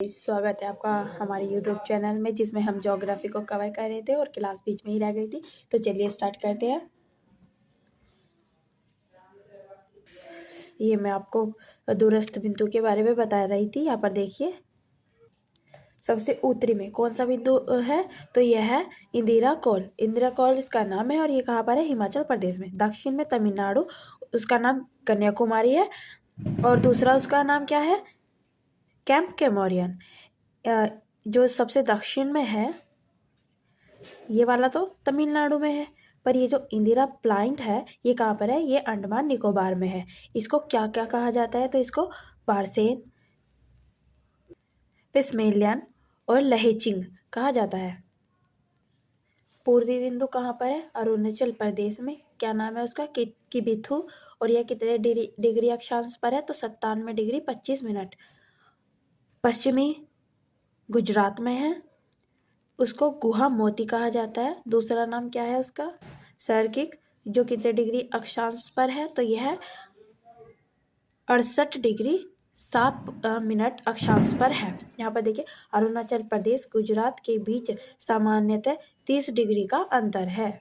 स्वागत है आपका हमारे YouTube चैनल में, जिसमें हम ज्योग्राफी को कवर कर रहे थे और क्लास बीच में ही रह गई थी। तो चलिए स्टार्ट करते हैं। ये मैं आपको दूरस्थ बिंदु के बारे में बता रही थी। यहाँ पर देखिए, सबसे उत्तरी में कौन सा बिंदु है, तो यह है इंदिरा कौल। इंदिरा कौल इसका नाम है और ये कहाँ पर है, हिमाचल प्रदेश में। दक्षिण में तमिलनाडु, उसका नाम कन्याकुमारी है। और दूसरा उसका नाम क्या है, कैंप कैमोरियन। जो सबसे दक्षिण में है, ये वाला तो तमिलनाडु में है, पर ये जो इंदिरा प्लाइंट है ये कहाँ पर है, ये अंडमान निकोबार में है। इसको क्या क्या कहा जाता है, तो इसको पार्सेन, पिस्मेलियन और लहेचिंग कहा जाता है। पूर्वी बिंदु कहाँ पर है, अरुणाचल प्रदेश में। क्या नाम है उसका, किबिथु। और यह कितने डिग्री अक्षांश पर है, तो 97 डिग्री 25 मिनट। पश्चिमी गुजरात में है, उसको गुहा मोती कहा जाता है। दूसरा नाम क्या है उसका, सर्किक, जो कितने डिग्री अक्षांश पर है, तो यह 68 डिग्री 7 मिनट अक्षांश पर है। यहाँ पर देखिए, अरुणाचल प्रदेश गुजरात के बीच सामान्यतः 30 डिग्री का अंतर है।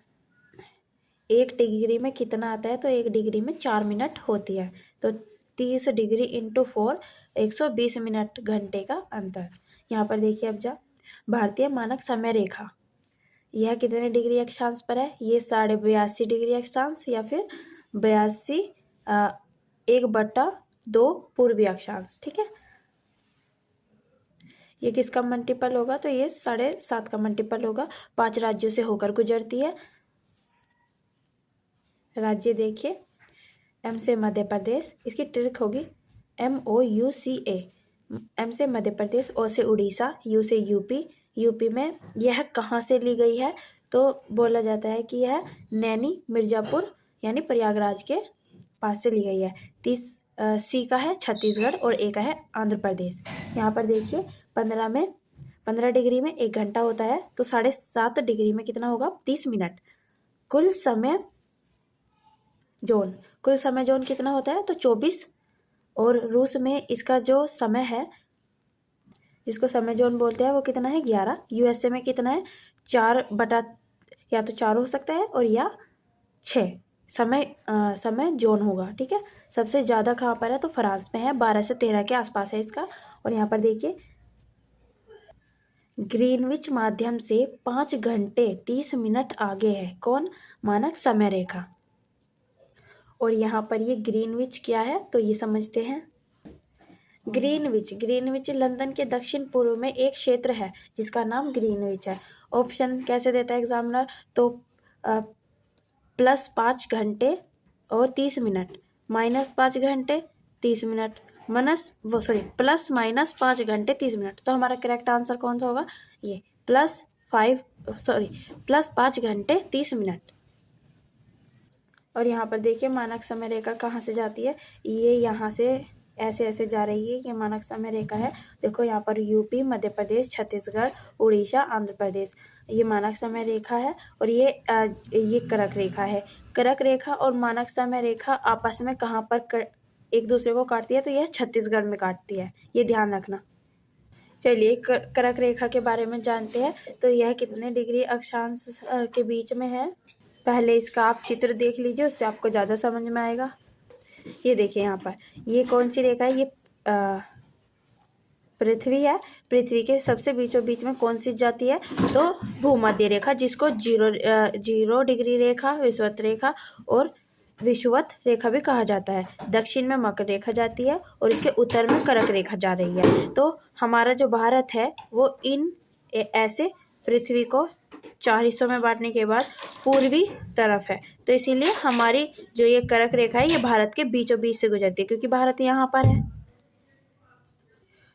1 डिग्री में कितना आता है, तो 1 डिग्री में 4 मिनट होती है। तो 30 डिग्री इंटू 4, 120 मिनट, घंटे का अंतर। यहाँ पर देखिए, अब भारतीय मानक समय रेखा यह कितने डिग्री अक्षांश पर है, ये 82.5 डिग्री अक्षांश या फिर 82 1/2 पूर्वी अक्षांश। ठीक है, ये किसका मल्टीपल होगा, तो ये 7.5 का मल्टीपल होगा। 5 राज्यों से होकर गुजरती है। राज्य देखिए, एम से मध्य प्रदेश, इसकी ट्रिक होगी MOUCA। एम से मध्य प्रदेश, ओ से उड़ीसा, यू से यूपी। यूपी में यह कहाँ से ली गई है, तो बोला जाता है कि यह नैनी मिर्जापुर यानी प्रयागराज के पास से ली गई है। सी का है छत्तीसगढ़ और ए का है आंध्र प्रदेश। यहाँ पर देखिए, 15 डिग्री में 1 घंटा होता है, तो 7.5 डिग्री में कितना होगा, 30 मिनट। कुल समय जोन कितना होता है, तो 24। और रूस में इसका जो समय है, जिसको समय जोन बोलते हैं, वो कितना है, 11। यूएसए में कितना है, 4 या तो 4 हो सकता है और या 6 समय जोन होगा। ठीक है, सबसे ज़्यादा कहाँ पर है, तो फ्रांस में है, 12 से 13 के आसपास है इसका। और यहाँ पर देखिए, ग्रीनविच माध्यम से 5 घंटे 30 मिनट आगे है कौन, मानक समय रेखा। और यहाँ पर ये ग्रीनविच क्या है, तो ये समझते हैं। ग्रीनविच लंदन के दक्षिण पूर्व में एक क्षेत्र है जिसका नाम ग्रीनविच है। ऑप्शन कैसे देता है एग्जामिनर, तो +5 घंटे और 30 मिनट, -5 घंटे 30 मिनट, +-5 घंटे 30 मिनट। तो हमारा करेक्ट आंसर कौन सा होगा, ये +5 घंटे 30 मिनट। और यहाँ पर देखिए, मानक समय रेखा कहाँ से जाती है, ये यहाँ से ऐसे ऐसे जा रही है। ये मानक समय रेखा है। देखो यहाँ पर यूपी, मध्य प्रदेश, छत्तीसगढ़, उड़ीसा, आंध्र प्रदेश, ये मानक समय रेखा है। और ये कर्क रेखा है। कर्क रेखा और मानक समय रेखा आपस में कहाँ पर एक दूसरे को काटती है, तो यह छत्तीसगढ़ में काटती है, ये ध्यान रखना। चलिए कर्क रेखा के बारे में जानते हैं। तो यह कितने डिग्री अक्षांश के बीच में है, पहले इसका आप चित्र देख लीजिए, उससे आपको ज़्यादा समझ में आएगा। ये देखिए, यहाँ पर ये कौन सी रेखा है, ये पृथ्वी है। पृथ्वी के सबसे बीचों बीच में कौन सी जाती है, तो भूमध्य रेखा, जिसको 0 डिग्री रेखा, विषुवत रेखा और विषुवत रेखा भी कहा जाता है। दक्षिण में मकर रेखा जाती है और इसके उत्तर में कर्क रेखा जा रही है। तो हमारा जो भारत है वो ऐसे पृथ्वी को 4 हिस्सों में बांटने के बाद पूर्वी तरफ है, तो इसीलिए हमारी जो ये कर्क रेखा है ये भारत के बीचों बीच से गुजरती है, क्योंकि भारत यहाँ पर है।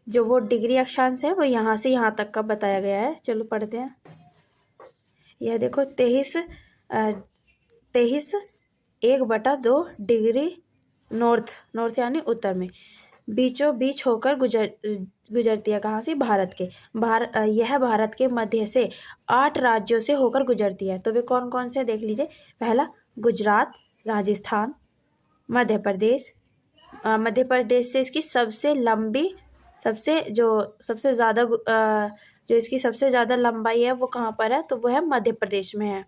जो वो डिग्री अक्षांश है वो यहाँ से यहाँ तक का बताया गया है। चलो पढ़ते हैं। यह देखो, 23 1/2 डिग्री नॉर्थ यानी उत्तर में बीचों बीच होकर गुजरती है। कहाँ से, भारत के। यह भारत के मध्य से 8 राज्यों से होकर गुजरती है। तो वे कौन कौन से देख लीजिए। पहला, गुजरात, राजस्थान, मध्य प्रदेश से इसकी सबसे लंबी सबसे ज़्यादा जो इसकी सबसे ज़्यादा लंबाई है वो कहाँ पर है, तो वो है मध्य प्रदेश में है,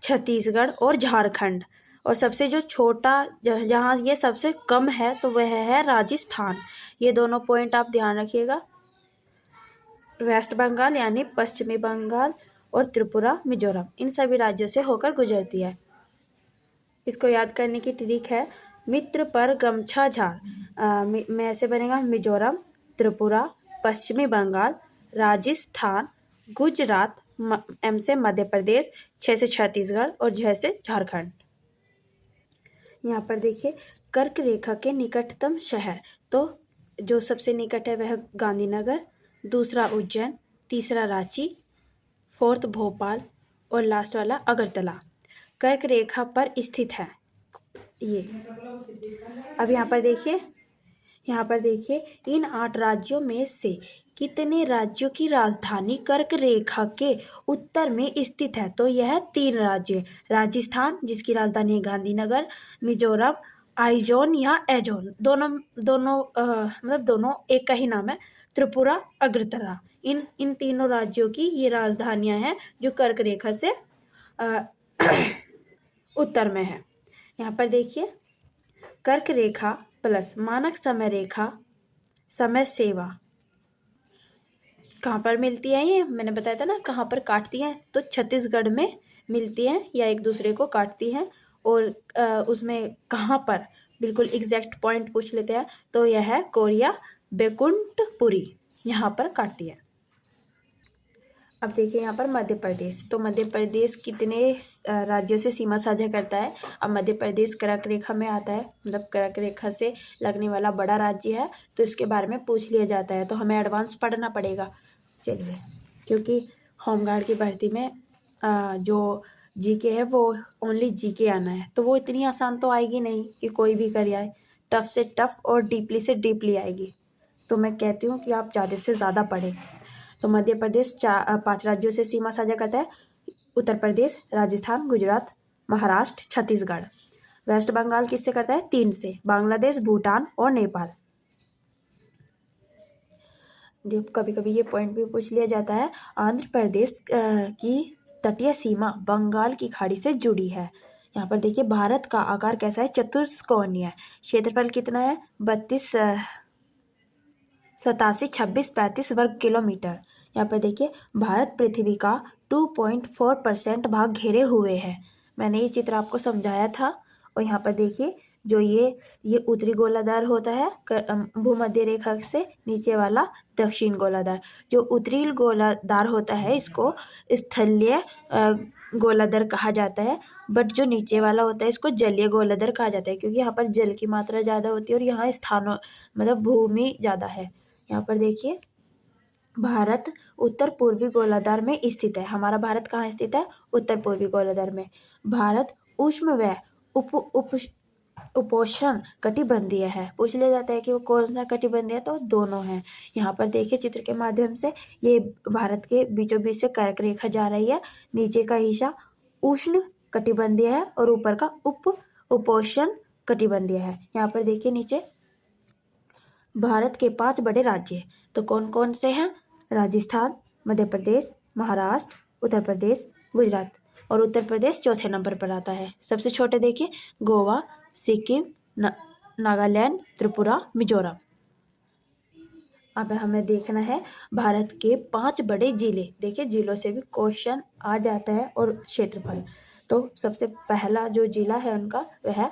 छत्तीसगढ़ और झारखंड। और सबसे जो छोटा जहाँ ये सबसे कम है तो वह है राजस्थान। ये दोनों पॉइंट आप ध्यान रखिएगा। वेस्ट बंगाल यानी पश्चिमी बंगाल और त्रिपुरा, मिजोरम, इन सभी राज्यों से होकर गुजरती है। इसको याद करने की ट्रिक है मित्र पर गमछा झाड़। में ऐसे बनेगा मिजोरम, त्रिपुरा, पश्चिमी बंगाल, राजस्थान, गुजरात, एम से मध्य प्रदेश, छ से छत्तीसगढ़ और झ से झारखंड। यहाँ पर देखिए कर्क रेखा के निकटतम शहर, तो जो सबसे निकट है वह गांधीनगर, दूसरा उज्जैन, तीसरा रांची, फोर्थ भोपाल और लास्ट वाला अगरतला कर्क रेखा पर स्थित है ये। अब यहाँ पर देखिए इन 8 राज्यों में से कितने राज्यों की राजधानी कर्क रेखा के उत्तर में स्थित है, तो यह 3 राज्य, राजस्थान जिसकी राजधानी है गांधीनगर, मिजोरम आइजोल या एजोल, दोनों एक का ही नाम है, त्रिपुरा अगरतला। इन तीनों राज्यों की ये राजधानियां हैं जो कर्क रेखा से उत्तर में है। यहाँ पर देखिए कर्क रेखा प्लस मानक समय रेखा समय सेवा कहाँ पर मिलती है, ये मैंने बताया था ना कहाँ पर काटती हैं, तो छत्तीसगढ़ में मिलती हैं या एक दूसरे को काटती हैं। और उसमें कहाँ पर बिल्कुल एग्जैक्ट पॉइंट पूछ लेते हैं तो यह है कोरिया बैकुंठपुरी, यहाँ पर काटती है। अब देखिए यहाँ पर मध्य प्रदेश, तो मध्य प्रदेश कितने राज्यों से सीमा साझा करता है। अब मध्य प्रदेश कर्क रेखा में आता है, मतलब कर्क रेखा से लगने वाला बड़ा राज्य है, तो इसके बारे में पूछ लिया जाता है, तो हमें एडवांस पढ़ना पड़ेगा। चलिए, क्योंकि होमगार्ड की भर्ती में जो जीके है वो ओनली जीके आना है, तो वो इतनी आसान तो आएगी नहीं कि कोई भी कर आए, टफ से टफ और डीपली से डीपली आएगी। तो मैं कहती हूँ कि आप ज़्यादा से ज़्यादा पढ़ें। तो मध्य प्रदेश 5 राज्यों से सीमा साझा करता है, उत्तर प्रदेश, राजस्थान, गुजरात, महाराष्ट्र, छत्तीसगढ़। वेस्ट बंगाल किससे करता है, 3 से, बांग्लादेश, भूटान और नेपाल। कभी कभी ये पॉइंट भी पूछ लिया जाता है, आंध्र प्रदेश की तटीय सीमा बंगाल की खाड़ी से जुड़ी है। यहाँ पर देखिए भारत का आकार कैसा है, चतुष्कोणीय है। क्षेत्रफल कितना है, 87,26,35 वर्ग किलोमीटर। यहाँ पर देखिए भारत पृथ्वी का 2.4% भाग घेरे हुए है। मैंने ये चित्र आपको समझाया था। और यहाँ पर देखिए जो ये उत्तरी गोलार्ध होता है भूमध्य रेखा से नीचे वाला दक्षिण गोलार्ध। जो उत्तरी गोलार्ध होता है इसको स्थलीय गोलार्ध कहा जाता है, बट जो नीचे वाला होता है इसको जलीय गोलार्ध कहा जाता है, क्योंकि यहाँ पर जल की मात्रा ज़्यादा होती है और यहाँ स्थानों मतलब भूमि ज़्यादा है। यहाँ पर देखिए भारत उत्तर पूर्वी गोलार्ध में स्थित है। हमारा भारत कहाँ स्थित है, उत्तर पूर्वी गोलार्ध में। भारत उष्ण व उपोष्ण कटिबंधीय है। पूछ लिया जाता है कि वो कौन सा कटिबंधीय है, तो दोनों हैं। यहाँ पर देखिए चित्र के माध्यम से ये भारत के बीचों बीच से कर्क रेखा जा रही है। नीचे का हिस्सा उष्ण कटिबंधीय है और ऊपर का उपोष्ण कटिबंधीय है। यहाँ पर देखिए नीचे भारत के 5 बड़े राज्य, तो कौन कौन से हैं, राजस्थान, मध्य प्रदेश, महाराष्ट्र, उत्तर प्रदेश, गुजरात। और उत्तर प्रदेश चौथे नंबर पर आता है। सबसे छोटे देखिए गोवा, सिक्किम, नागालैंड, त्रिपुरा, मिजोरम। अब हमें देखना है भारत के 5 बड़े जिले। देखिए जिलों से भी क्वेश्चन आ जाता है और क्षेत्रफल। तो सबसे पहला जो जिला है उनका वह है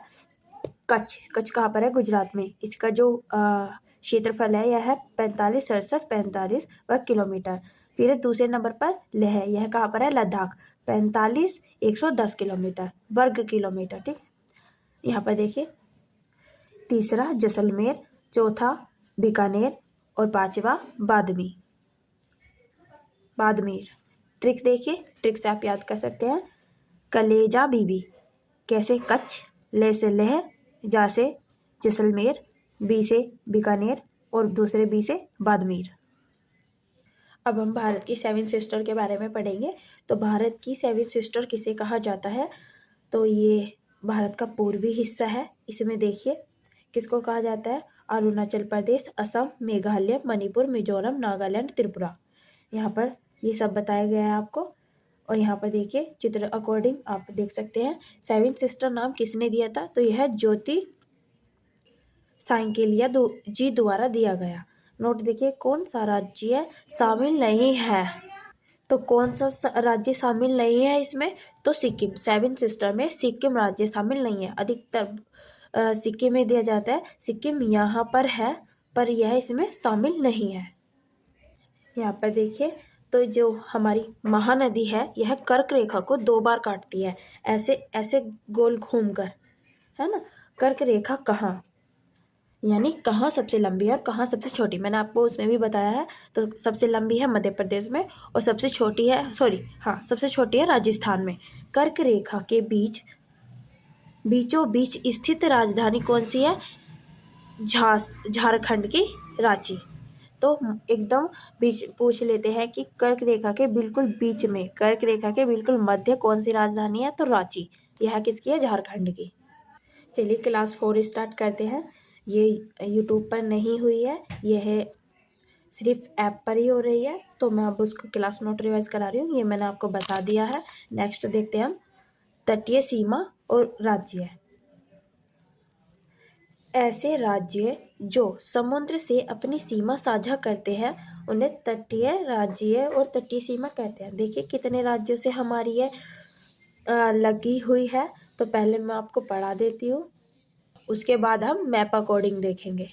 कच्छ। कच्छ कहाँ पर है, गुजरात में। इसका जो क्षेत्रफल है यह है 45 वर्ग किलोमीटर। फिर दूसरे नंबर पर लेह, यह कहाँ पर है, लद्दाख, 45,110 किलोमीटर वर्ग किलोमीटर। ठीक है, यहाँ पर देखिए तीसरा जैसलमेर, चौथा बीकानेर और 5वां बाड़मेर। ट्रिक देखिए, ट्रिक से आप याद कर सकते हैं, कलेजा बीबी कैसे, कच्छ, ले से लेह, जा से जैसलमेर, बी से बीकानेर और दूसरे बी से बाड़मेर। अब हम भारत की 7 सिस्टर के बारे में पढ़ेंगे। तो भारत की 7 सिस्टर किसे कहा जाता है, तो ये भारत का पूर्वी हिस्सा है। इसमें देखिए किसको कहा जाता है, अरुणाचल प्रदेश, असम, मेघालय, मणिपुर, मिजोरम, नागालैंड, त्रिपुरा। यहाँ पर ये सब बताया गया है आपको। और यहाँ पर देखिए चित्र अकॉर्डिंग आप देख सकते हैं सेवन सिस्टर नाम किसने दिया था, तो यह ज्योति सांकेलिया जी द्वारा दिया गया। नोट देखिए कौन सा राज्य शामिल नहीं है, तो कौन सा राज्य शामिल नहीं है इसमें, तो सिक्किम। सेवन सिस्टर में सिक्किम राज्य शामिल नहीं है। अधिकतर सिक्किम में दिया जाता है, सिक्किम यहाँ पर है पर यह इसमें शामिल नहीं है। यहाँ पर देखिए तो जो हमारी महानदी है यह कर्क रेखा को 2 बार काटती है, ऐसे ऐसे गोल घूमकर, है ना। कर्क रेखा कहाँ, यानी कहाँ सबसे लंबी है और कहाँ सबसे छोटी, मैंने आपको उसमें भी बताया है। तो सबसे लंबी है मध्य प्रदेश में और सबसे छोटी है सबसे छोटी है राजस्थान में। कर्क रेखा के बीचों बीच स्थित राजधानी कौन सी है, झारखंड की रांची। तो एकदम बीच पूछ लेते हैं कि कर्क रेखा के बिल्कुल बीच में, कर्क रेखा के बिल्कुल मध्य कौन सी राजधानी है, तो रांची। यह किसकी है, झारखंड की। चलिए क्लास 4 स्टार्ट करते हैं। ये यूट्यूब पर नहीं हुई है, यह सिर्फ ऐप पर ही हो रही है, तो मैं अब उसको क्लास नोट रिवाइज करा रही हूँ। ये मैंने आपको बता दिया है। नेक्स्ट देखते हैं हम तटीय सीमा और राज्य। ऐसे राज्य जो समुद्र से अपनी सीमा साझा करते हैं उन्हें तटीय राज्य और तटीय सीमा कहते हैं। देखिए कितने राज्यों से हमारी ये लगी हुई है, तो पहले मैं आपको पढ़ा देती हूँ, उसके बाद हम मैप अकॉर्डिंग देखेंगे।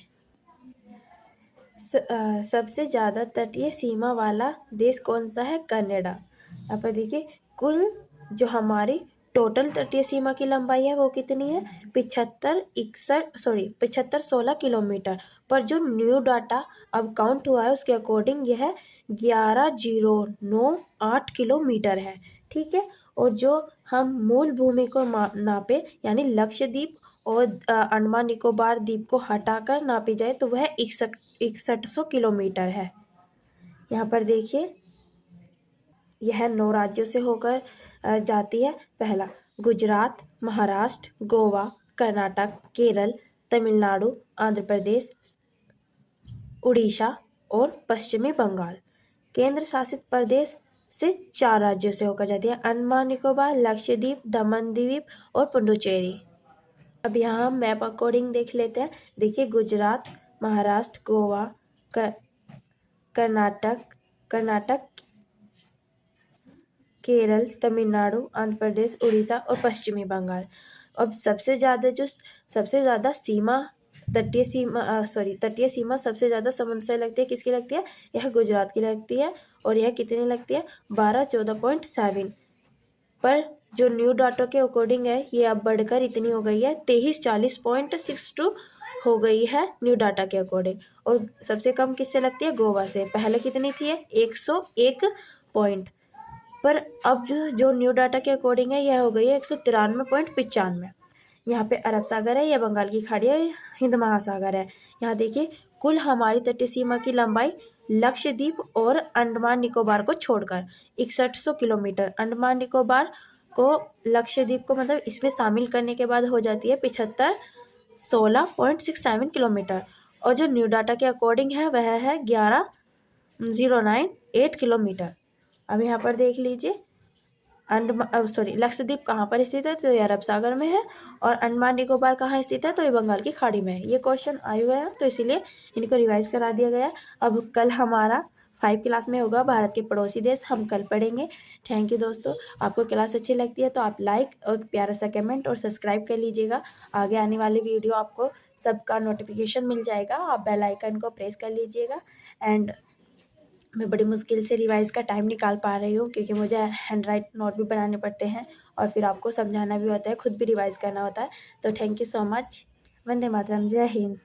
सबसे ज़्यादा तटीय सीमा वाला देश कौन सा है, कनाडा। यहाँ पर देखिए कुल जो हमारी टोटल तटीय सीमा की लंबाई है वो कितनी है, 7516 किलोमीटर। पर जो न्यू डाटा अब काउंट हुआ है उसके अकॉर्डिंग यह 11098 किलोमीटर है, ठीक है। और जो हम मूल भूमि को नापे यानी लक्षद्वीप और अंडमान निकोबार द्वीप को हटाकर नापी जाए तो वह 6100 किलोमीटर है। यहाँ पर देखिए यह 9 राज्यों से होकर जाती है। पहला गुजरात, महाराष्ट्र, गोवा, कर्नाटक, केरल, तमिलनाडु, आंध्र प्रदेश, उड़ीसा और पश्चिमी बंगाल। केंद्र शासित प्रदेश से 4 राज्यों से होकर जाती है, अंडमान निकोबार, लक्षद्वीप, दमन द्वीप और पुडुचेरी। अब यहाँ हम मैप अकॉर्डिंग देख लेते हैं। देखिए गुजरात, महाराष्ट्र, गोवा, कर्नाटक, केरल, तमिलनाडु, आंध्र प्रदेश, उड़ीसा और पश्चिमी बंगाल। अब सबसे ज़्यादा सीमा तटीय सीमा सबसे ज़्यादा समुद्र से लगती है, किसकी लगती है, यह गुजरात की लगती है। और यह कितनी लगती है, 1214.7। पर जो न्यू डाटा के अकॉर्डिंग है ये अब बढ़कर इतनी हो गई है 2340.62 हो गई है न्यू डाटा के अकॉर्डिंग। और सबसे कम किससे लगती है, गोवा से। पहले कितनी थी, 101 पॉइंट, पर अब जो न्यू डाटा के अकॉर्डिंग है यह हो गई है 193.95। यहाँ पे अरब सागर है या बंगाल की खाड़ी है, हिंद महासागर है। यहाँ देखिए कुल हमारी तटीय सीमा की लंबाई लक्षद्वीप और अंडमान निकोबार को छोड़कर 6100 किलोमीटर, अंडमान निकोबार को लक्षद्वीप को मतलब इसमें शामिल करने के बाद हो जाती है 7516.67 किलोमीटर। और जो न्यू डाटा के अकॉर्डिंग है वह है 11098 किलोमीटर। अब यहाँ पर देख लीजिए लक्षद्वीप कहाँ पर स्थित है, तो ये अरब सागर में है। और अंडमान निकोबार कहाँ स्थित है, तो ये बंगाल की खाड़ी में है। ये क्वेश्चन आए हुए हैं तो इसीलिए इनको रिवाइज करा दिया गया। अब कल हमारा 5 क्लास में होगा भारत के पड़ोसी देश, हम कल पढ़ेंगे। थैंक यू दोस्तों, आपको क्लास अच्छी लगती है तो आप लाइक और प्यारा सा कमेंट और सब्सक्राइब कर लीजिएगा। आगे आने वाली वीडियो आपको सबका नोटिफिकेशन मिल जाएगा, आप बेल आइकन को प्रेस कर लीजिएगा। एंड मैं बड़ी मुश्किल से रिवाइज़ का टाइम निकाल पा रही हूँ क्योंकि मुझे हैंड राइट नोट भी बनाने पड़ते हैं और फिर आपको समझाना भी होता है, खुद भी रिवाइज़ करना होता है। तो thank you so much. Vande Mataram, जय हिंद।